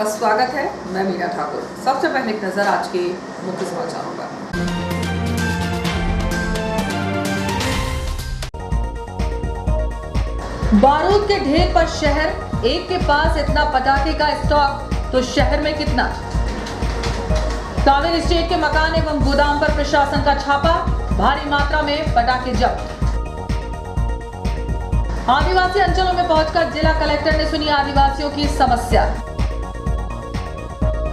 आपका स्वागत है। मैं मीरा ठाकुर। सबसे पहले एक नजर आज के मुख्य समाचारों पर। बारूद के ढेर पर शहर, एक के पास इतना पटाखे का स्टॉक तो शहर में कितना। कावेरी स्टेट के मकान एवं गोदाम पर प्रशासन का छापा, भारी मात्रा में पटाखे जब्त। आदिवासी अंचलों में पहुंचकर जिला कलेक्टर ने सुनी आदिवासियों की समस्या।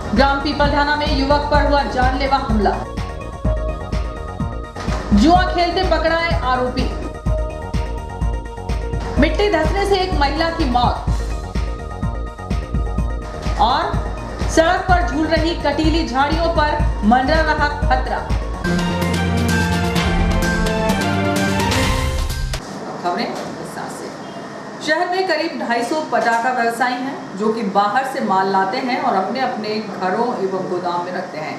ग्राम पीपलधाना में युवक पर हुआ जानलेवा हमला। जुआ खेलते पकड़ाए आरोपी। मिट्टी धंसने से एक महिला की मौत। और सड़क पर झूल रही कटीली झाड़ियों पर मंडरा रहा खतरा। खबरें विस्तार से। शहर में करीब 250 पटाखा व्यवसायी हैं जो कि बाहर से माल लाते हैं और अपने अपने घरों एवं गोदाम में रखते हैं।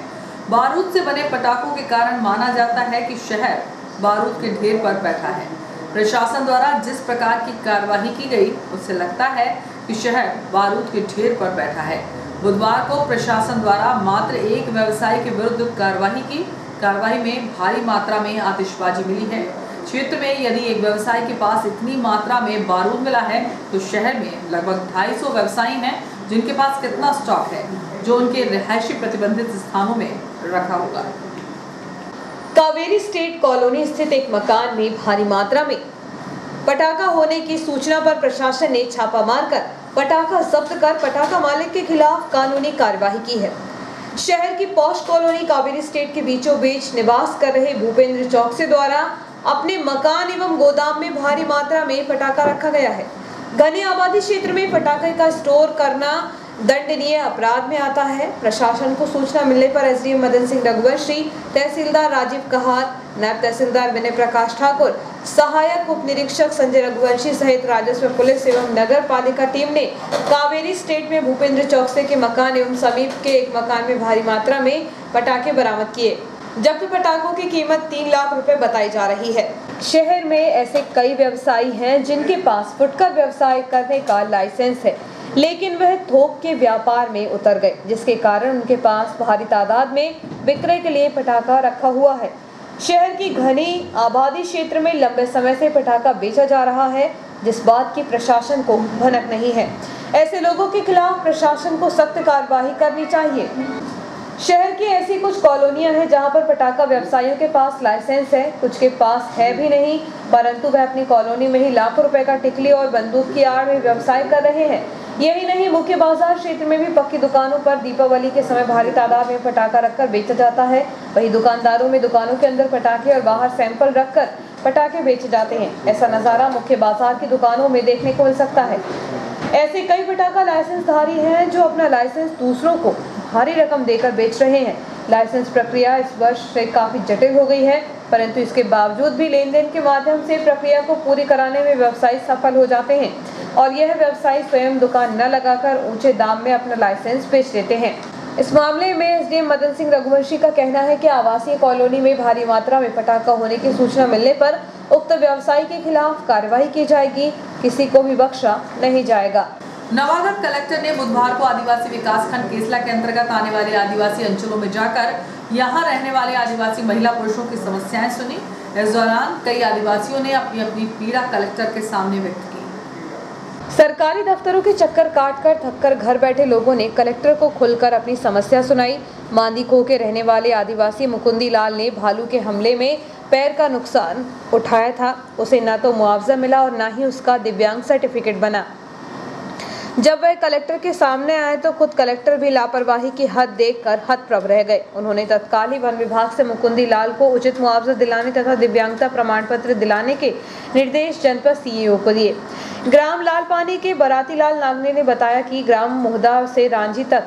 बारूद से बने पटाखों के कारण माना जाता है कि शहर बारूद के ढेर पर बैठा है। प्रशासन द्वारा जिस प्रकार की कार्यवाही की गई उससे लगता है कि शहर बारूद के ढेर पर बैठा है। बुधवार को प्रशासन द्वारा मात्र एक व्यवसायी के विरुद्ध कार्रवाई में भारी मात्रा में आतिशबाजी मिली है। क्षेत्र में यदि एक व्यवसायी के पास इतनी मात्रा में बारूद मिला है तो शहर में लगभग 250 व्यवसायी हैं जिनके पास कितना स्टॉक है जो उनके रिहायशी प्रतिबंधित स्थानों में रखा होगा। कावेरी स्टेट कॉलोनी स्थित एक मकान में भारी मात्रा में पटाखा होने की सूचना पर प्रशासन ने छापा मारकर पटाखा जब्त कर पटाखा मालिक के खिलाफ कानूनी कार्यवाही की है। शहर की पॉश कॉलोनी कावेरी स्टेट के बीचों बीच निवास कर रहे भूपेंद्र चौकसे द्वारा अपने मकान एवं गोदाम में भारी मात्रा में पटाखा रखा गया है। घने आबादी क्षेत्र में पटाखे का स्टोर करना दंडनीय अपराध में आता है। प्रशासन को सूचना मिलने पर एसडीएम मदन सिंह रघुवंशी, तहसीलदार राजीव कहार, नायब तहसीलदार विनय प्रकाश ठाकुर, सहायक उप निरीक्षक संजय रघुवंशी सहित राजस्व पुलिस एवं नगर पालिका टीम ने कावेरी स्टेट में भूपेंद्र चौकसे के मकान एवं समीप के एक मकान में भारी मात्रा में पटाखे बरामद किए, जबकि पटाखों की कीमत 3 लाख रुपए बताई जा रही है। शहर में ऐसे कई व्यवसायी हैं जिनके पास फुटकर व्यवसाय करने का लाइसेंस है, लेकिन वह थोक के व्यापार में उतर गए, जिसके कारण उनके पास भारी तादाद में विक्रय के लिए पटाखा रखा हुआ है। शहर की घनी आबादी क्षेत्र में लंबे समय से पटाखा बेचा जा रहा है, जिस बात की प्रशासन को भनक नहीं है। ऐसे लोगों के खिलाफ प्रशासन को सख्त कार्रवाई करनी चाहिए। शहर की ऐसी कुछ कॉलोनियां हैं जहां पर पटाखा व्यवसायियों के पास लाइसेंस है, कुछ के पास है भी नहीं, परंतु वह अपनी कॉलोनी में ही लाखों रुपए का टिकली और बंदूक की आड़ में व्यवसाय कर रहे हैं। यही नहीं, मुख्य बाजार क्षेत्र में भी पक्की दुकानों पर दीपावली के समय भारी तादाद में पटाखा रखकर बेचा जाता है। वहीं दुकानदारों में दुकानों के अंदर पटाखे और बाहर सैंपल रखकर पटाखे बेचे जाते हैं। ऐसा नजारा मुख्य बाजार की दुकानों में देखने को मिल सकता है। ऐसे कई पटाखा लाइसेंसधारी हैं जो अपना लाइसेंस दूसरों को भारी रकम देकर बेच रहे हैं। लाइसेंस प्रक्रिया इस वर्ष से काफी जटिल हो गई है, परंतु इसके बावजूद भी लेन देन के माध्यम से प्रक्रिया को पूरी कराने में व्यवसायी सफल हो जाते हैं और यह व्यवसायी स्वयं दुकान न लगाकर ऊंचे दाम में अपना लाइसेंस बेच देते हैं। इस मामले में एसडीएम मदन सिंह रघुवंशी का कहना है कि आवासीय कॉलोनी में भारी मात्रा में पटाखा होने की सूचना मिलने पर उक्त व्यवसायी के खिलाफ कार्यवाही की जाएगी, किसी को भी बख्शा नहीं जाएगा। नवागढ़ कलेक्टर ने बुधवार को आदिवासी विकास खंड केसला के अंतर्गत आने वाले आदिवासी अंचलों में जाकर यहां रहने वाले आदिवासी महिला पुरुषों की समस्याएं सुनी। इस दौरान कई आदिवासियों ने अपनी अपनी पीड़ा कलेक्टर के सामने व्यक्त की। सरकारी दफ्तरों के चक्कर काटकर थककर घर बैठे लोगों ने कलेक्टर को खुलकर अपनी समस्या सुनाई। मांदीखो के रहने वाले आदिवासी मुकुंदी लाल ने भालू के हमले में पैर का नुकसान उठाया था। उसे न तो मुआवजा मिला और न ही उसका दिव्यांग सर्टिफिकेट बना। जब वह कलेक्टर के सामने आए तो खुद कलेक्टर भी लापरवाही की हद देखकर हतप्रभ रह गए। उन्होंने तत्काल ही वन विभाग से मुकुंदी लाल को उचित मुआवजा दिलाने तथा दिव्यांगता प्रमाण पत्र दिलाने के निर्देश जनपद सीईओ को दिए। ग्राम लालपानी के बराती लाल नागने ने बताया कि ग्राम मोहदा से रांझी तक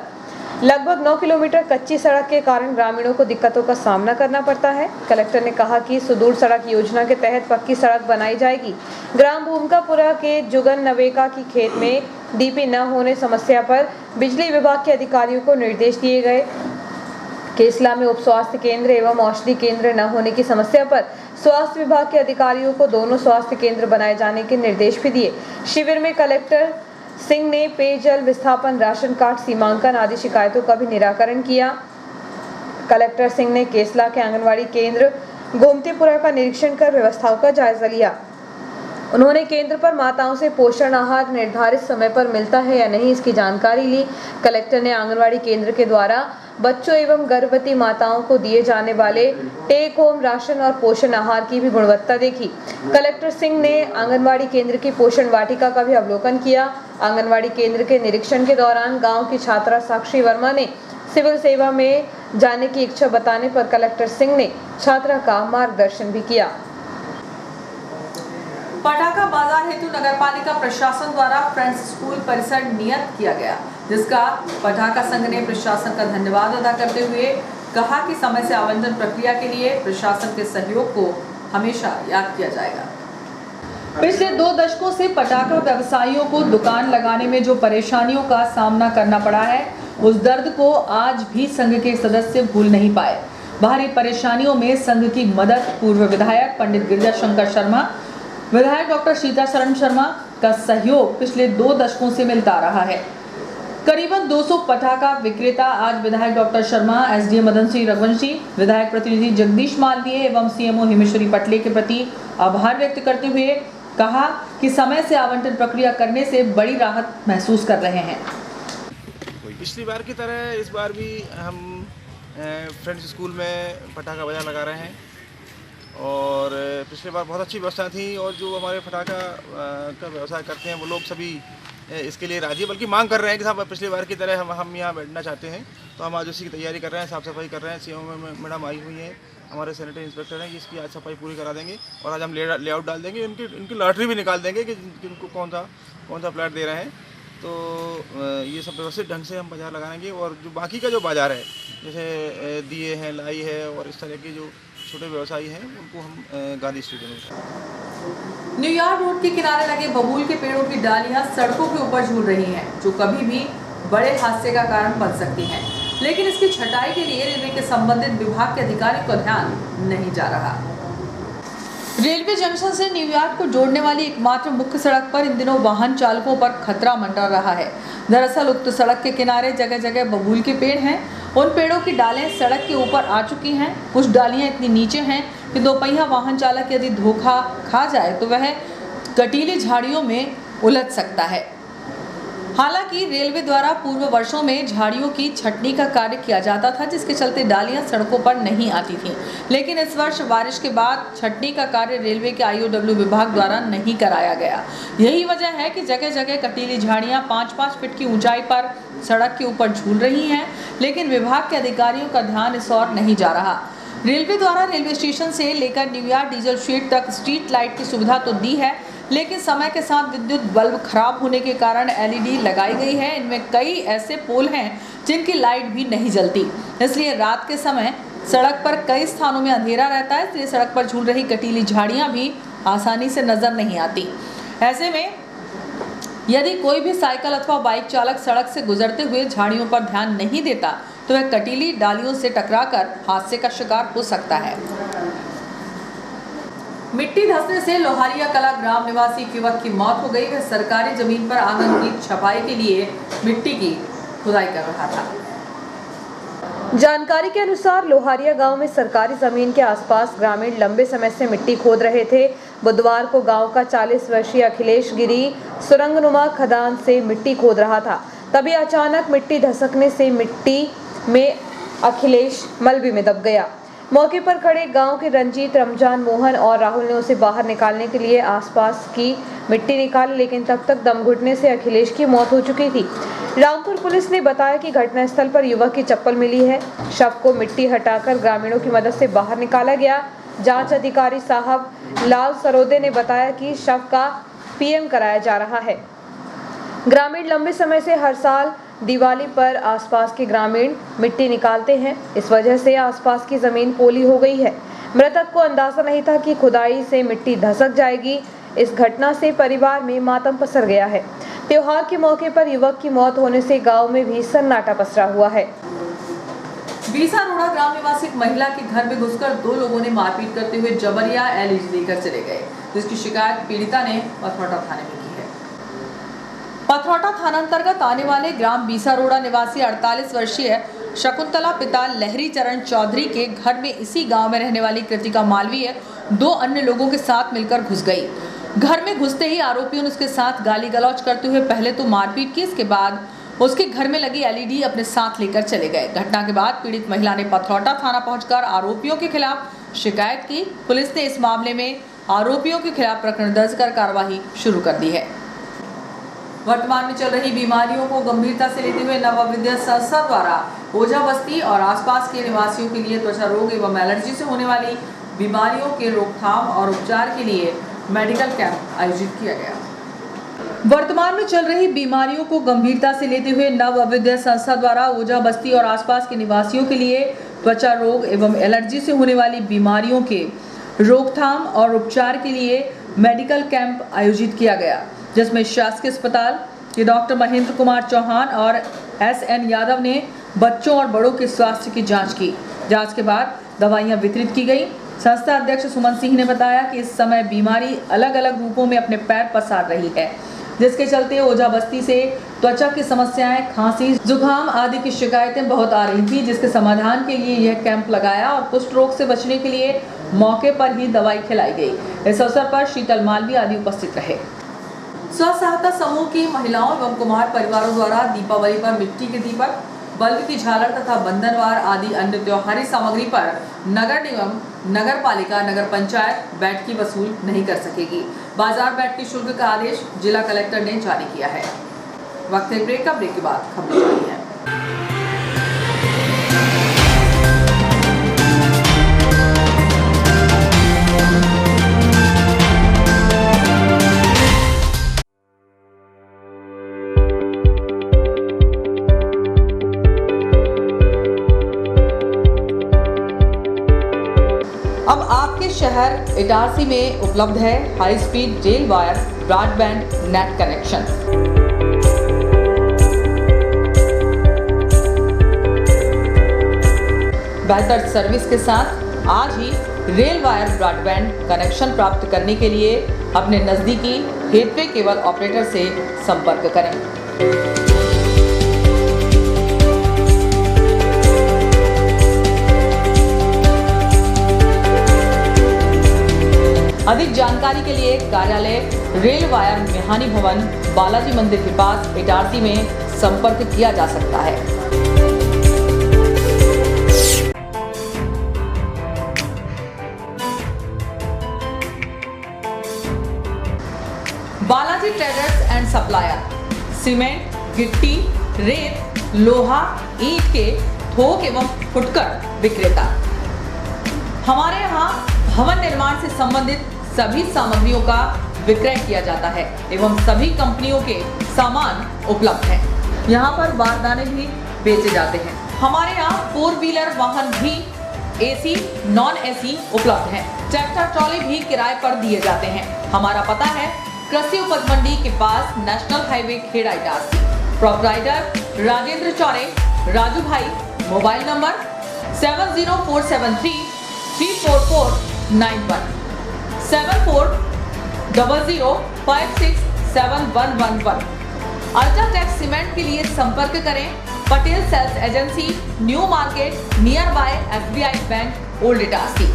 लगभग 9 किलोमीटर कच्ची सड़क के कारण ग्रामीणों को दिक्कतों का सामना करना पड़ता है। कलेक्टर ने कहा कि सुदूर सड़क योजना के तहत पक्की सड़क बनाई जाएगी। ग्राम भूमिकापुरा के जुगन नवेका की खेत में डीपी न होने समस्या पर बिजली विभाग के अधिकारियों को निर्देश दिए गए। केसला में उप स्वास्थ्य केंद्र एवं औषधि केंद्र न होने की समस्या पर स्वास्थ्य विभाग के अधिकारियों को दोनों स्वास्थ्य केंद्र बनाए जाने के निर्देश भी दिए। शिविर में कलेक्टर सिंह ने पेयजल विस्थापन, राशन कार्ड सीमांकन आदि शिकायतों का भी निराकरण किया। कलेक्टर सिंह ने केसला के आंगनवाड़ी केंद्र गोमतीपुरा का निरीक्षण कर व्यवस्थाओं का जायजा लिया। उन्होंने केंद्र पर माताओं से पोषण आहार निर्धारित समय पर मिलता है या नहीं, इसकी जानकारी ली। कलेक्टर ने आंगनवाड़ी केंद्र के द्वारा बच्चों एवं गर्भवती माताओं को दिए जाने वाले टेक होम राशन और पोषण आहार की भी गुणवत्ता देखी। कलेक्टर सिंह ने आंगनवाड़ी केंद्र की पोषण वाटिका का भी अवलोकन किया। आंगनवाड़ी केंद्र के निरीक्षण के दौरान गाँव की छात्रा साक्षी वर्मा ने सिविल सेवा में जाने की इच्छा बताने पर कलेक्टर सिंह ने छात्रा का मार्गदर्शन भी किया। पटाखा बाजार हेतु नगरपालिका प्रशासन द्वारा फ्रेंड्स स्कूल परिसर नियत किया गया, जिसका पटाखा संघ ने प्रशासन का धन्यवाद अदा करते हुए कहा कि समय से आवंटन प्रक्रिया के लिए प्रशासन के सहयोग को हमेशा याद किया जाएगा। पिछले 2 दशकों से पटाखा व्यवसायियों को दुकान लगाने में जो परेशानियों का सामना करना पड़ा है, उस दर्द को आज भी संघ के सदस्य भूल नहीं पाए। बाहरी परेशानियों में संघ की मदद पूर्व विधायक पंडित गिरिजा शंकर शर्मा, विधायक डॉक्टर सीताशरण शर्मा का सहयोग पिछले 2 दशकों से मिलता रहा है। करीबन 200 पटाखा विक्रेता आज विधायक डॉक्टर शर्मा, एसडीएम मदन सिंह रघुवंशी, विधायक प्रतिनिधि जगदीश मालवीय एवं सीएमओ हिमेश्वरी पटले के प्रति आभार व्यक्त करते हुए कहा कि समय से आवंटन प्रक्रिया करने से बड़ी राहत महसूस कर रहे हैं। पिछली बार की तरह इस बार भी हम फ्रेंड्स स्कूल में पटाखा बाजार लगा रहे हैं और पिछली बार बहुत अच्छी व्यवस्था थी और जो हमारे पटाखा का व्यवसाय करते हैं वो लोग सभी इसके लिए राजी, बल्कि मांग कर रहे हैं कि साहब पिछली बार की तरह हम यहाँ बैठना चाहते हैं। तो हम आज उसी की तैयारी कर रहे हैं, साफ़ सफाई कर रहे हैं। सीएमओ मैडम आई हुई हैं, हमारे सैनिटरी इंस्पेक्टर हैं, इसकी आज सफाई पूरी करा देंगे और आज हम लेआउट डाल देंगे। इनकी लॉटरी भी निकाल देंगे कि इनको कौन सा प्लाट दे रहे हैं। तो ये सब व्यवस्थित ढंग से हम बाज़ार लगाएंगे और जो बाकी का जो बाज़ार है, जैसे दिए हैं, लाई है और इस तरह के जो छोटे व्यवसायी हैं, उनको हम गांधी स्टेडियम में। न्यूयॉर्क रोड के किनारे लगे बबूल के पेड़ों की डालियां सड़कों के ऊपर झूल रही हैं, जो कभी भी बड़े हादसे का कारण बन सकती हैं। लेकिन इसकी छटाई के लिए रेलवे के संबंधित विभाग के अधिकारियों का ध्यान नहीं जा रहा। रेलवे जंक्शन से न्यूयॉर्क को जोड़ने वाली एकमात्र मुख्य सड़क पर इन दिनों वाहन चालकों पर खतरा मंडरा रहा है। दरअसल उक्त सड़क के किनारे जगह जगह बबूल के पेड़ हैं। उन पेड़ों की डालें सड़क के ऊपर आ चुकी हैं। कुछ डालियां इतनी नीचे हैं कि दोपहिया वाहन चालक यदि धोखा खा जाए तो वह कटीली झाड़ियों में उलझ सकता है। हालांकि रेलवे द्वारा पूर्व वर्षों में झाड़ियों की छटनी का कार्य किया जाता था, जिसके चलते डालियां सड़कों पर नहीं आती थीं। लेकिन इस वर्ष बारिश के बाद छटनी का कार्य रेलवे के IOW विभाग द्वारा नहीं कराया गया। यही वजह है कि जगह जगह कटीली झाड़ियां 5-5 फीट की ऊंचाई पर सड़क के ऊपर झूल रही हैं, लेकिन विभाग के अधिकारियों का ध्यान इस ओर नहीं जा रहा। रेलवे द्वारा रेलवे स्टेशन से लेकर न्यूयॉर्क डीजल शेड तक स्ट्रीट लाइट की सुविधा तो दी है, लेकिन समय के साथ विद्युत बल्ब खराब होने के कारण LED लगाई गई है। इनमें कई ऐसे पोल हैं जिनकी लाइट भी नहीं जलती, इसलिए रात के समय सड़क पर कई स्थानों में अंधेरा रहता है। इसलिए सड़क पर झूल रही कटीली झाड़ियां भी आसानी से नजर नहीं आती। ऐसे में यदि कोई भी साइकिल अथवा बाइक चालक सड़क से गुजरते हुए झाड़ियों पर ध्यान नहीं देता तो वह कटीली डालियों से टकराकर हादसे का शिकार हो सकता है। मिट्टी धंसने से लोहारिया कला ग्राम निवासी एक युवक की मौत हो गई। वह सरकारी जमीन पर आंगन की छपाई के लिए मिट्टी की खुदाई कर रहा था। जानकारी के अनुसार लोहारिया गांव में सरकारी जमीन के आसपास ग्रामीण लंबे समय से मिट्टी खोद रहे थे। बुधवार को गांव का 40 वर्षीय अखिलेश गिरी सुरंगनुमा खदान से मिट्टी खोद रहा था। तभी अचानक मिट्टी धसकने से मिट्टी में अखिलेश मलबे में दब गया। मौके पर खड़े गांव के रंजीत, रमजान, मोहन और राहुल ने उसे बाहर निकालने के लिए आसपास की मिट्टी निकाली, लेकिन तब तक दम घुटने से अखिलेश की मौत हो चुकी थी। रामपुर पुलिस ने बताया कि घटनास्थल पर युवक की चप्पल मिली है। शव को मिट्टी हटाकर ग्रामीणों की मदद से बाहर निकाला गया। जांच अधिकारी साहब लाल सरोदे ने बताया कि शव का PM कराया जा रहा है। ग्रामीण लंबे समय से हर साल दिवाली पर आसपास के ग्रामीण मिट्टी निकालते हैं। इस वजह से आसपास की जमीन पोली हो गई है। मृतक को अंदाजा नहीं था कि खुदाई से मिट्टी धसक जाएगी। इस घटना से परिवार में मातम पसर गया है। त्योहार के मौके पर युवक की मौत होने से गांव में भी सन्नाटा पसरा हुआ है। बीसा रोड़ा ग्राम निवासी एक महिला के घर में घुसकर 2 लोगों ने मारपीट करते हुए जबरिया LED लेकर चले गए, जिसकी शिकायत पीड़िता ने मथुरा थाने में की है। पथरौटा थाना अंतर्गत आने वाले ग्राम बीसारोड़ा निवासी 48 वर्षीय शकुंतला पिता लहरी चरण चौधरी के घर में इसी गांव में रहने वाली कृतिका मालवीय 2 अन्य लोगों के साथ मिलकर घुस गई। घर में घुसते ही आरोपियों ने उसके साथ गाली गलौज करते हुए पहले तो मारपीट की, इसके बाद उसके घर में लगी एलईडी अपने साथ लेकर चले गए। घटना के बाद पीड़ित महिला ने पथरौटा थाना पहुंचकर आरोपियों के खिलाफ शिकायत की। पुलिस ने इस मामले में आरोपियों के खिलाफ प्रकरण दर्ज कर कार्रवाई शुरू कर दी है। वर्तमान में चल रही बीमारियों को गंभीरता से लेते हुए नव विद्या संस्था द्वारा ओझा बस्ती और आसपास के निवासियों के लिए त्वचा रोग एवं एलर्जी से होने वाली बीमारियों के रोकथाम और उपचार के लिए मेडिकल कैंप आयोजित किया गया। वर्तमान में चल रही बीमारियों को गंभीरता से लेते हुए नव विद्या संस्था द्वारा ओझा बस्ती और आसपास के निवासियों के लिए त्वचा रोग एवं एलर्जी से होने वाली बीमारियों के रोकथाम और उपचार के लिए मेडिकल कैंप आयोजित किया गया, जिसमें शासकीय अस्पताल के डॉक्टर महेंद्र कुमार चौहान और SN यादव ने बच्चों और बड़ों के स्वास्थ्य की जांच की। जांच के बाद दवाइयां वितरित की गई। संस्था अध्यक्ष सुमन सिंह ने बताया कि इस समय बीमारी अलग अलग रूपों में अपने पैर पसार रही है, जिसके चलते ओझा बस्ती से त्वचा की समस्याएं, खांसी, जुकाम आदि की शिकायतें बहुत आ रही थी, जिसके समाधान के लिए यह कैंप लगाया और कुष्ठ रोग से बचने के लिए मौके पर ही दवाई खिलाई गई। इस अवसर पर शीतल मालवी आदि उपस्थित रहे। स्व सहायता समूह की महिलाओं एवं कुमार परिवारों द्वारा दीपावली पर मिट्टी के दीपक, बल्ब की झालर तथा बंधनवार आदि अन्य त्योहारी सामग्री पर नगर निगम, नगर पालिका, नगर पंचायत वैट की वसूल नहीं कर सकेगी। बाजार वैट के शुल्क का आदेश जिला कलेक्टर ने जारी किया है। वक्त है ब्रेक का, ब्रेक के बाद खबरें जारी है। अब आपके शहर इटारसी में उपलब्ध है high speed rail wire broadband net connection. बेहतर सर्विस के साथ आज ही रेल वायर ब्रॉडबैंड कनेक्शन प्राप्त करने के लिए अपने नजदीकी गेटवे केबल ऑपरेटर से संपर्क करें। अधिक जानकारी के लिए कार्यालय रेल वायर मेहानी भवन, बालाजी मंदिर के पास इटारसी में संपर्क किया जा सकता है। Balaji traders and supplier cement, गिट्टी, रेत, लोहा, ईंट के थोक एवं फुटकर विक्रेता। हमारे यहाँ भवन निर्माण से संबंधित सभी सामग्रियों का विक्रय किया जाता है एवं सभी कंपनियों के सामान उपलब्ध हैं। यहाँ पर बारदाने भी बेचे जाते हैं। हमारे यहाँ 4 व्हीलर वाहन भी AC, नॉन AC उपलब्ध हैं। ट्रैक्टर ट्रॉली भी किराए पर दिए जाते हैं। हमारा पता है कृषि उपज मंडी के पास national highway Kheda Itarsi. Proprietor Rajendra Chaure, Raju भाई। Mobile number 70473 34491 7400567111। अल्ट्राटेक सीमेंट के लिए संपर्क करें Patel sales agency, new market, near by SBI bank, old Itarsi.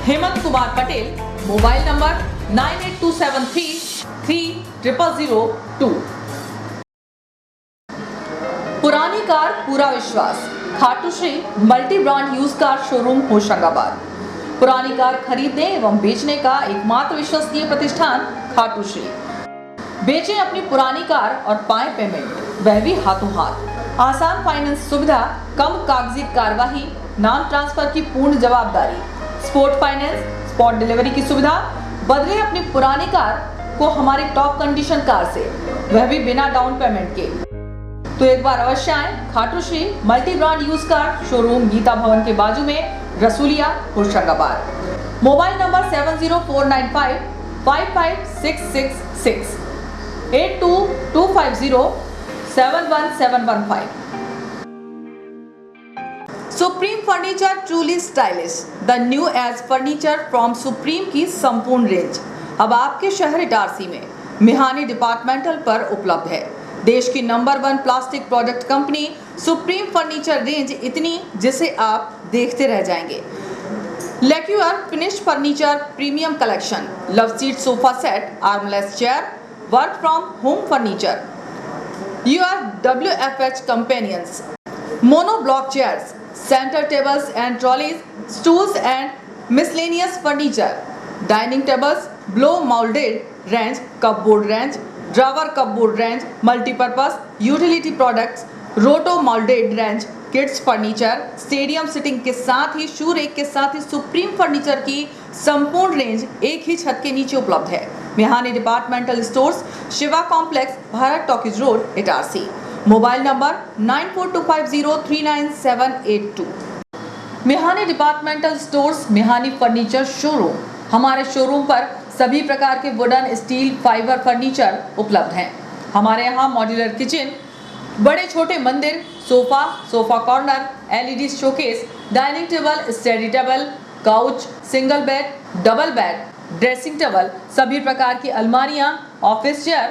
Hemant Kumar Patel. Mobile number 9827330002। पुरानी कार पूरा विश्वास, Khatu Shri multi brand use car showroom Hoshangabad. पुरानी कार खरीदने एवं बेचने का एकमात्र विश्वसनीय प्रतिष्ठान खाटू श्री। बेचें अपनी पुरानी कार और पाएं पेमेंट, वह भी हाथों हाथ। आसान फाइनेंस सुविधा, कम कागजी कार्यवाही, नाम ट्रांसफर की पूर्ण जवाबदारी, स्पोर्ट फाइनेंस, स्पॉट डिलीवरी की सुविधा। बदले अपनी पुरानी कार को हमारी टॉप कंडीशन कार से, वह भी बिना डाउन पेमेंट के। तो एक बार अवश्य आएं Khatu Shri multi brand use car showroom, Gita Bhawan के बाजू में, Rasulia, Hoshangabad. Mobile number 70495 55666 8225 71715। Supreme furniture truly stylish, the new age furniture from supreme की संपूर्ण रेंज अब आपके शहर इटारसी में। मिहानी डिपार्टमेंटल पर उपलब्ध है। देश की number 1 plastic product company Supreme furniture range इतनी जिसे आप देखते रह जाएंगे। Lacquer finish furniture premium collection, love seat sofa set, armless chair, work from home furniture, your WFH companions, mono block chairs, centre tables and trolleys, stools and miscellaneous furniture, dining tables, blow moulded range, cupboard range, drawer cupboard range, multipurpose utility products, roto moulded range, kids furniture, stadium seating के साथ ही शू rake के साथ ही supreme furniture की संपूर्ण range एक ही छत के नीचे उपलब्ध है। Mihani departmental stores, Shiva complex, Bharat talkies road, Itarsi. Mobile number 9425039782। Mihani departmental stores, Mihani furniture showroom. हमारे शोरूम पर सभी प्रकार के वुडन, स्टील, फाइबर फर्नीचर उपलब्ध हैं। हमारे यहाँ मॉड्यूलर किचन, बड़े छोटे मंदिर, sofa, sofa corner, LED showcase, dining table, study table, couch, single bed, double bed, dressing table, सभी प्रकार की अलमारियां, ऑफिस चेयर,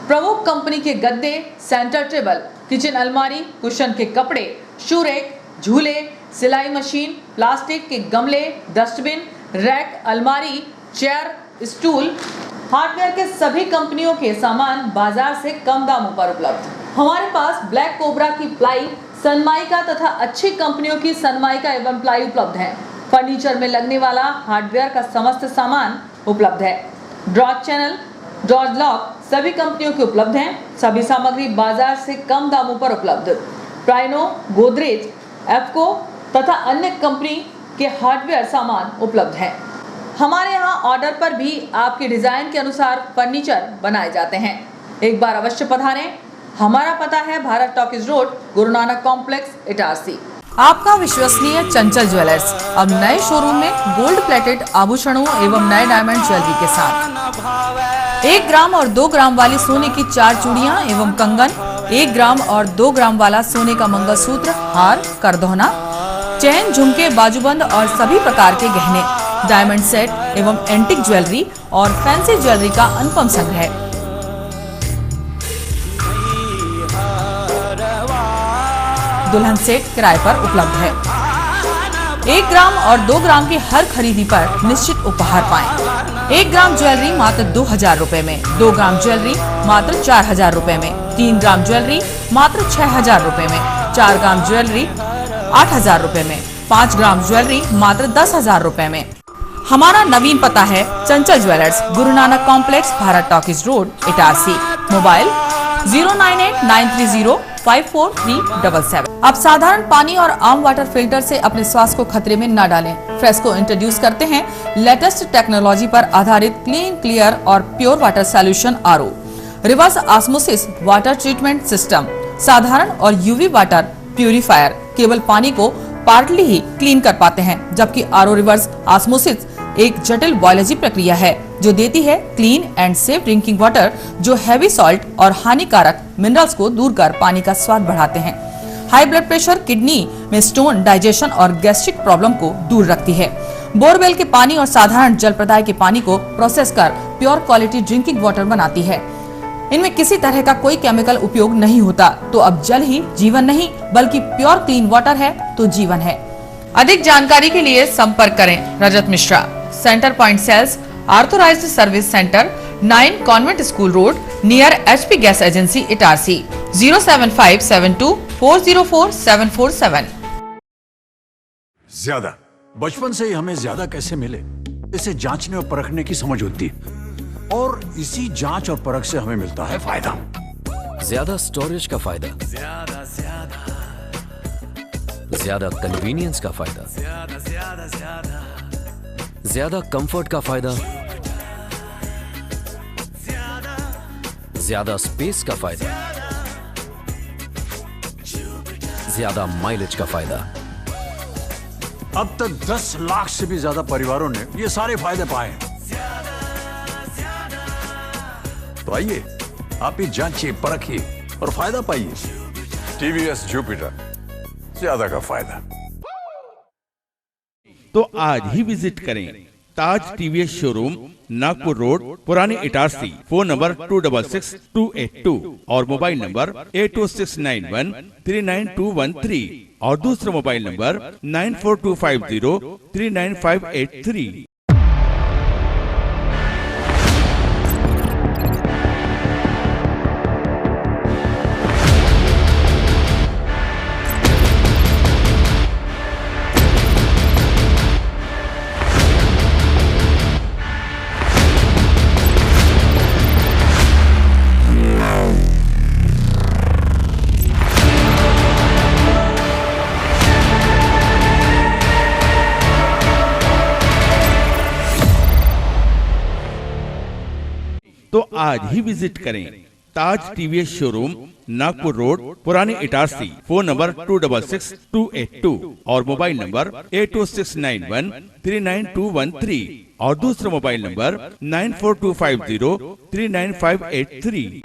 प्रमुख कंपनी के गद्दे, सेंटर टेबल, किचन अलमारी, कुशन के कपड़े, शू रेक, झूले, सिलाई मशीन, प्लास्टिक के गमले, डस्टबिन, रैक, अलमारी, चेयर, स्टूल, हार्डवेयर के सभी कंपनियों के सामान बाजार से कम दामों पर उपलब्ध। हमारे पास ब्लैक कोबरा की प्लाई, सनमाइका तथा अच्छी कंपनियों की सनमाइका एवं प्लाई उपलब्ध है। फर्नीचर में लगने वाला हार्डवेयर का समस्त सामान उपलब्ध है। ड्रॉज चैनल, ड्रॉज लॉक सभी कंपनियों के उपलब्ध हैं। सभी सामग्री बाजार से कम दामों पर उपलब्ध। प्राइनो, गोदरेज, एफको तथा अन्य कंपनी के हार्डवेयर सामान उपलब्ध हैं। हमारे यहाँ ऑर्डर पर भी आपके डिजाइन के अनुसार फर्नीचर बनाए जाते हैं। एक बार अवश्य पधारें। हमारा पता है Bharat talkies road, Guru Nanak complex, Itarsi. आपका विश्वसनीय चंचल ज्वेलर्स अब नए शोरूम में गोल्ड प्लेटेड आभूषणों एवं नए डायमंड ज्वेलरी के साथ 1 ग्राम और 2 ग्राम वाली सोने की 4 चूड़ियां एवं कंगन, 1 ग्राम और 2 ग्राम वाला सोने का मंगलसूत्र, हार, करदोहना, चैन, झुमके, बाजूबंद और सभी प्रकार के गहने, डायमंड सेट एवं एंटिक ज्वेलरी और फैंसी ज्वेलरी का अनुपम संग्रह। दुल्हन सेट किराए पर उपलब्ध है। 1 ग्राम और 2 ग्राम की हर खरीदी पर निश्चित उपहार पाएं। 1 ग्राम ज्वेलरी मात्र 2000 रुपए में, 2 ग्राम ज्वेलरी मात्र 4000 रुपए में, 3 ग्राम ज्वेलरी मात्र 6000 रुपए में, 4 ग्राम ज्वेलरी 8000 रुपए में, 5 ग्राम ज्वेलरी मात्र 10000 रुपए में। हमारा नवीन पता है चंचल jewellers, Guru Nanak complex, Bharat talkies road, Itarsi. Mobile 09893054377। अब साधारण पानी और आम वाटर फिल्टर से अपने स्वास्थ्य को खतरे में न डालें। फ्रेस्को इंट्रोड्यूस करते हैं लेटेस्ट टेक्नोलॉजी पर आधारित क्लीन, क्लियर और pure water solution RO, reverse osmosis water treatment system, साधारण और UV वाटर प्यूरिफायर केवल पानी को पार्टली ही क्लीन कर पाते हैं, जबकि RO रिवर्स ऑस्मोसिस एक जटिल बायोलॉजी प्रक्रिया है जो देती है clean and safe drinking water, जो हैवी सॉल्ट और हानिकारक मिनरल्स को दूर कर पानी का स्वाद बढ़ाते हैं। हाई ब्लड प्रेशर, किडनी में स्टोन, डाइजेशन और गैस्ट्रिक प्रॉब्लम को दूर रखती है। बोरवेल के पानी और साधारण जल प्रदाय के पानी को प्रोसेस कर प्योर क्वालिटी ड्रिंकिंग वाटर बनाती है। इनमें किसी तरह का कोई केमिकल उपयोग नहीं होता। तो अब जल ही जीवन नहीं बल्कि प्योर क्लीन वाटर है तो जीवन है। अधिक जानकारी के लिए संपर्क करें Rajat Mishra, centre point sales, authorised service centre, 9 convent school road, near HP gas agency, Itarsi. 07572404747। ज्यादा बचपन से ही हमें ज्यादा कैसे मिले, इसे जांचने और परखने की समझ होती है, और इसी जांच और परख से हमें मिलता है फायदा। ज्यादा स्टोरेज का फायदा, ज्यादा कन्वीनियंस का फायदा, ज्यादा कंफर्ट का फायदा, ज्यादा स्पेस का फायदा, ज्यादा माइलेज का फायदा। अब तक 10 लाख से भी ज्यादा परिवारों ने ये सारे फायदे पाए हैं। तो आइए आप ही जांचिए, परखिए और फायदा पाइए। TVS जुपिटर, ज्यादा का फायदा। तो आज ही विजिट करें ताज टीवीएस शोरूम, नागपुर रोड, पुरानी इटारसी। फोन नंबर 266282 और मोबाइल नंबर 82691392113 और दूसरा मोबाइल नंबर 9425039583। तो आज ही विजिट करें ताज टीवीएस शोरूम, नागपुर रोड, पुरानी इटारसी। फोन नंबर 266282 और मोबाइल नंबर 82691392113 और दूसरा मोबाइल नंबर 9425039583।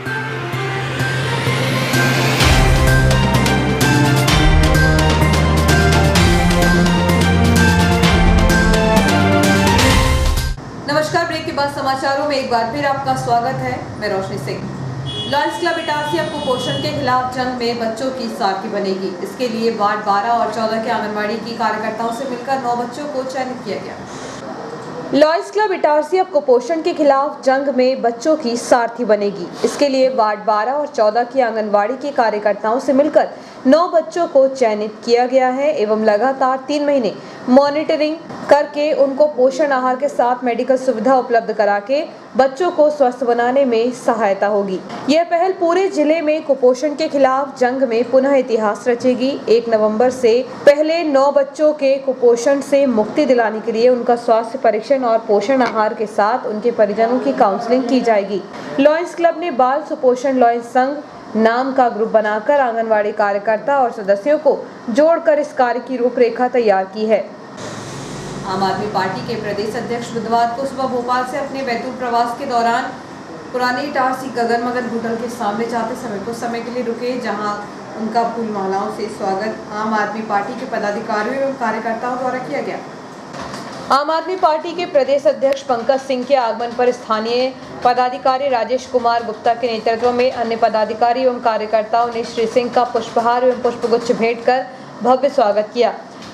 नमस्कार, ब्रेक के बाद समाचारों में एक बार फिर आपका स्वागत है। मैं रोशनी सिंह। लॉयंस क्लब इटारसी अब कुपोषण के खिलाफ जंग में बच्चों की सारथी बनेगी। इसके लिए वार्ड 12 और 14 के आंगनबाड़ी की कार्यकर्ताओं से मिलकर 9 बच्चों को चयनित किया गया। लॉयंस क्लब इटारसी अब कुपोषण के खिलाफ जंग में बच्चों की सारथी बनेगी। इसके लिए वार्ड 12 और 14 की आंगनबाड़ी के कार्यकर्ताओं से मिलकर 9 बच्चों को चयनित किया गया है एवं लगातार 3 महीने मॉनिटरिंग करके उनको पोषण आहार के साथ मेडिकल सुविधा उपलब्ध करा के बच्चों को स्वस्थ बनाने में सहायता होगी। यह पहल पूरे जिले में कुपोषण के खिलाफ जंग में पुनः इतिहास रचेगी। 1 नवंबर से पहले 9 बच्चों के कुपोषण से मुक्ति दिलाने के लिए उनका स्वास्थ्य परीक्षण और पोषण आहार के साथ उनके परिजनों की काउंसलिंग की जाएगी। लॉयंस क्लब ने बाल सुपोषण लॉयंस संघ नाम का ग्रुप बनाकर आंगनवाड़ी कार्यकर्ता और सदस्यों को जोड़कर इस कार्य की रूपरेखा तैयार की है। आम आदमी पार्टी के प्रदेश अध्यक्ष बुधवार को सुबह भोपाल से अपने बैतूल प्रवास के दौरान पुरानी इटारसी गगनमगन होटल के सामने जाते समय कुछ समय के लिए रुके, जहां उनका फूल मालाओं से स्वागत आम आदमी पार्टी के पदाधिकारियों एवं कार्यकर्ताओं द्वारा किया गया। आम आदमी पार्टी के प्रदेश अध्यक्ष पंकज सिंह के आगमन पर स्थानीय पदाधिकारी राजेश कुमार गुप्ता के नेतृत्व में अन्य पदाधिकारी एवं कार्यकर्ताओं ने श्री सिंह का पुष्पहार एवं पुष्पगुच्छ भेंट कर भव्य स्वागत किया।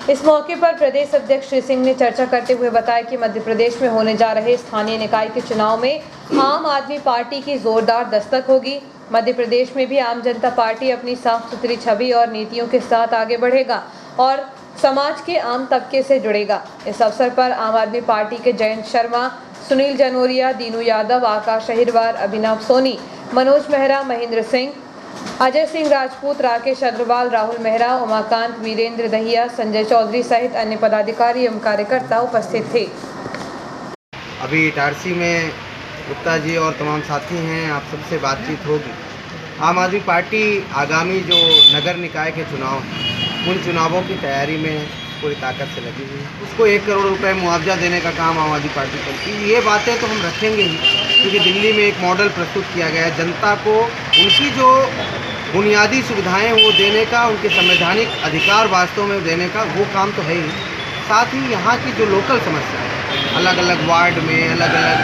इस मौके पर प्रदेश अध्यक्ष श्री सिंह ने चर्चा करते हुए बताया कि मध्य प्रदेश में होने जा रहे स्थानीय निकाय के चुनाव में आम आदमी पार्टी की जोरदार दस्तक होगी। मध्य प्रदेश में भी आम जनता पार्टी अपनी साफ सुथरी छवि और नीतियों के साथ आगे बढ़ेगा और समाज के आम तबके से जुड़ेगा। इस अवसर पर आम आदमी पार्टी के जयंत शर्मा, सुनील जनोरिया, दीनू यादव, आकाश अहिरवार, अभिनव सोनी, मनोज मेहरा, महेंद्र सिंह, अजय सिंह राजपूत, राकेश अग्रवाल, राहुल मेहरा, उमाकांत, वीरेंद्र दहिया, संजय चौधरी सहित अन्य पदाधिकारी एवं कार्यकर्ता उपस्थित थे। अभी इटारसी में गुप्ता जी और तमाम साथी हैं, आप सबसे बातचीत होगी। आम आदमी पार्टी आगामी जो नगर निकाय के चुनाव हैं, उन चुनावों की तैयारी में पूरी ताकत से लगी हुई है। उसको 1 करोड़ रुपए मुआवजा देने का काम आम आदमी पार्टी करती है। ये बातें तो हम रखेंगे ही, क्योंकि दिल्ली में एक मॉडल प्रस्तुत किया गया है। जनता को उनकी जो बुनियादी सुविधाएं वो देने का, उनके संवैधानिक अधिकार वास्तव में देने का वो काम तो है ही। साथ ही यहाँ की जो लोकल समस्याएं अलग अलग वार्ड में, अलग अलग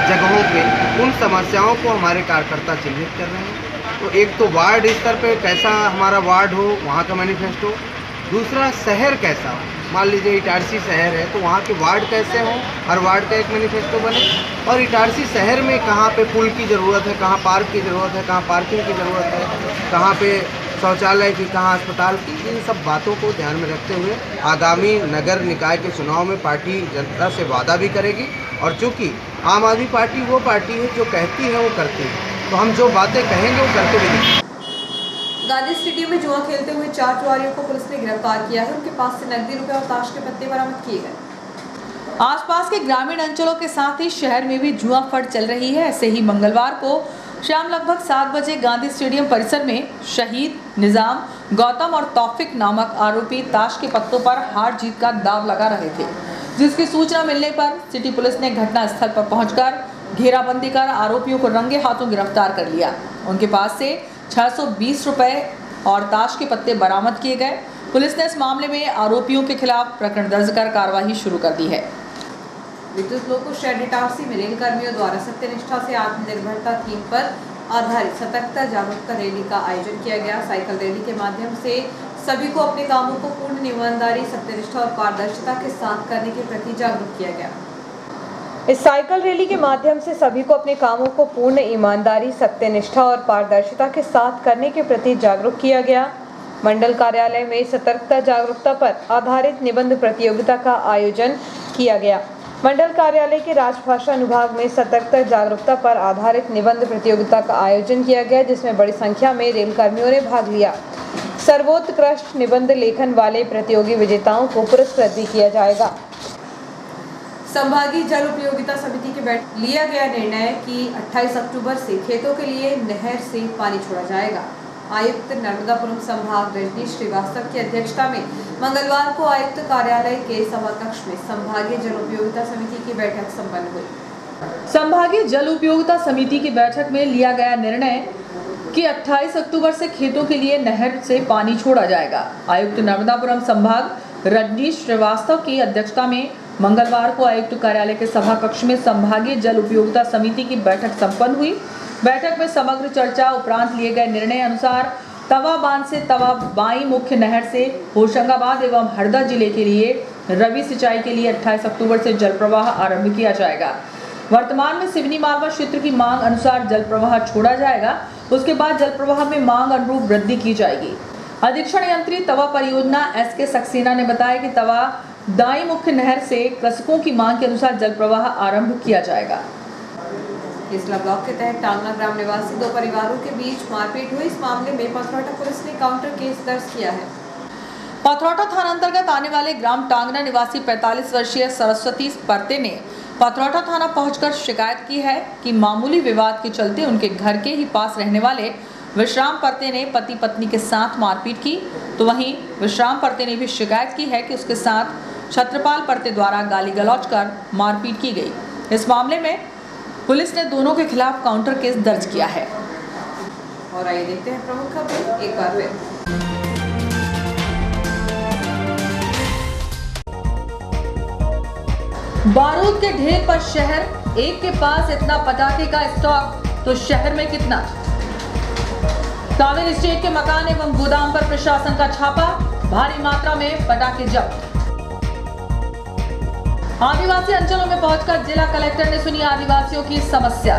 जगहों पे, उन समस्याओं को हमारे कार्यकर्ता चिन्हित कर रहे हैं। तो एक तो वार्ड स्तर पे कैसा हमारा वार्ड हो, वहाँ का मैनिफेस्टो। दूसरा, शहर कैसा हो। मान लीजिए इटारसी शहर है तो वहाँ के वार्ड कैसे हों, हर वार्ड का एक मैनिफेस्टो बने। और इटारसी शहर में कहाँ पे पुल की ज़रूरत है, कहाँ पार्क की ज़रूरत है, कहाँ पार्किंग की ज़रूरत है, कहाँ पे शौचालय की, कहाँ अस्पताल की, इन सब बातों को ध्यान में रखते हुए आगामी नगर निकाय के चुनाव में पार्टी जनता से वादा भी करेगी। और चूँकि आम आदमी पार्टी वो पार्टी है जो कहती है वो करती है, तो हम जो बातें कहेंगे वो करते भी दिखेंगे। गांधी स्टेडियम में जुआ खेलते हुए 4 जुआरियों को पुलिस ने गिरफ्तार किया है। उनके पास से नकदी रुपए और ताश के पत्ते बरामद किए गए। आसपास के ग्रामीण अंचलों के साथ ही शहर में भी जुआ फट चल रही है। ऐसे ही मंगलवार को शाम लगभग 7 बजे गांधी स्टेडियम परिसर में शहीद, निजाम, गौतम और तौफिक नामक आरोपी ताश के पत्तों पर हार जीत का दांव लगा रहे थे, जिसकी सूचना मिलने पर सिटी पुलिस ने घटनास्थल पर पहुंचकर घेराबंदी कर आरोपियों को रंगे हाथों गिरफ्तार कर लिया। उनके पास से 620 रुपए और ताश के पत्ते बरामद किए गए। पुलिस ने इस मामले में आरोपियों के खिलाफ प्रकरण दर्ज कर कार्रवाई शुरू कर दी है। विद्युत लोको शेड इटारसी में रेल कर्मियों द्वारा सत्यनिष्ठा से आत्मनिर्भरता थीम पर आधारित सतर्कता जागरूकता रैली का आयोजन किया गया। साइकिल रैली के माध्यम से सभी को अपने कामों को पूर्ण ईमानदारी, सत्यनिष्ठा और पारदर्शिता के साथ करने के प्रति जागरूक किया गया। इस साइकिल रैली के माध्यम से सभी को अपने कामों को पूर्ण ईमानदारी, सत्यनिष्ठा और पारदर्शिता के साथ करने के प्रति जागरूक किया गया। मंडल कार्यालय में सतर्कता जागरूकता पर आधारित निबंध प्रतियोगिता का आयोजन किया गया। मंडल कार्यालय के राजभाषा अनुभाग में सतर्कता जागरूकता पर आधारित निबंध प्रतियोगिता का आयोजन किया गया, जिसमें बड़ी संख्या में रेल कर्मियों ने भाग लिया। सर्वोत्कृष्ट निबंध लेखन वाले प्रतियोगी विजेताओं को पुरस्कृत भी किया जाएगा। संभागीय जल उपयोगिता समिति के बैठक लिया गया निर्णय कि 28 अक्टूबर से खेतों के लिए नहर से पानी छोड़ा जाएगा। आयुक्त नर्मदापुरम संभाग रजनीश श्रीवास्तव की अध्यक्षता में मंगलवार को आयुक्त कार्यालय के सभाकक्ष में संभागीय जल उपयोगिता समिति की बैठक संपन्न हुई। संभागीय जल उपयोगिता समिति की बैठक में लिया गया निर्णय कि 28 अक्टूबर से खेतों के लिए नहर से पानी छोड़ा जाएगा। आयुक्त नर्मदापुरम संभाग रजनीश श्रीवास्तव की अध्यक्षता में मंगलवार को आयुक्त कार्यालय के सभाकक्ष में संभागीय जल उपयोगिता समिति की बैठक संपन्न हुई। बैठक में समग्र चर्चा उपरांत लिए गए निर्णय अनुसार तवा बांध से तवा बाई मुख्य नहर से होशंगाबाद एवं हरदा जिले के लिए रबी सिंचाई के लिए 28 अक्टूबर से जल प्रवाह आरंभ किया जाएगा। वर्तमान में सिवनी मालवा क्षेत्र की मांग अनुसार जल प्रवाह छोड़ा जाएगा। उसके बाद जल प्रवाह में मांग अनुरूप वृद्धि की जाएगी। अधीक्षण यंत्री तवा परियोजना SK सक्सेना ने बताया कि तवा दाई मुख्य नहर से कृषकों की मांग के अनुसार जल प्रवाह आरंभ किया जाएगा। इसला ब्लॉक के तहत टांगना ग्राम निवासी 2 परिवारों के बीच मारपीट हुई। इस मामले में पथरौटा पुलिस ने काउंटर केस दर्ज किया है। पथरौटा थाना अंतर्गत आने वाले ग्राम टांगना निवासी 45 वर्षीय सरस्वती परते ने पथरौटा थाना पहुंचकर शिकायत की है कि मामूली विवाद के चलते उनके घर के ही पास रहने वाले विश्राम परते ने पति पत्नी के साथ मारपीट की। तो वहीं विश्राम परते ने भी शिकायत की है कि उसके साथ छत्रपाल परते द्वारा गाली गलौज कर मारपीट की गई। इस मामले में पुलिस ने दोनों के खिलाफ काउंटर केस दर्ज किया है। और आइए देखते हैं प्रमुख खबरें एक बार फिर। बारूद के ढेर पर शहर, एक के पास इतना पटाखे का स्टॉक तो शहर में कितना। कावेरी स्टेट के मकान एवं गोदाम पर प्रशासन का छापा, भारी मात्रा में पटाखे जब्त। आदिवासी अंचलों में पहुंचकर जिला कलेक्टर ने सुनी आदिवासियों की समस्या।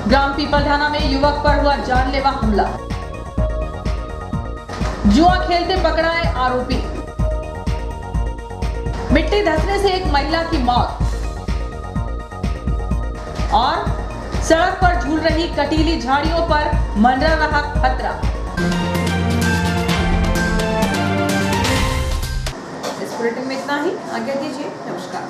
ग्राम पीपलढाना में युवक पर हुआ जानलेवा हमला। जुआ खेलते पकड़ाए आरोपी। मिट्टी धंसने से एक महिला की मौत। और सड़क पर झूल रही कटीली झाड़ियों पर मंडरा रहा खतरा। इस बुलेटिन में इतना ही। आज्ञा दीजिए। नमस्कार।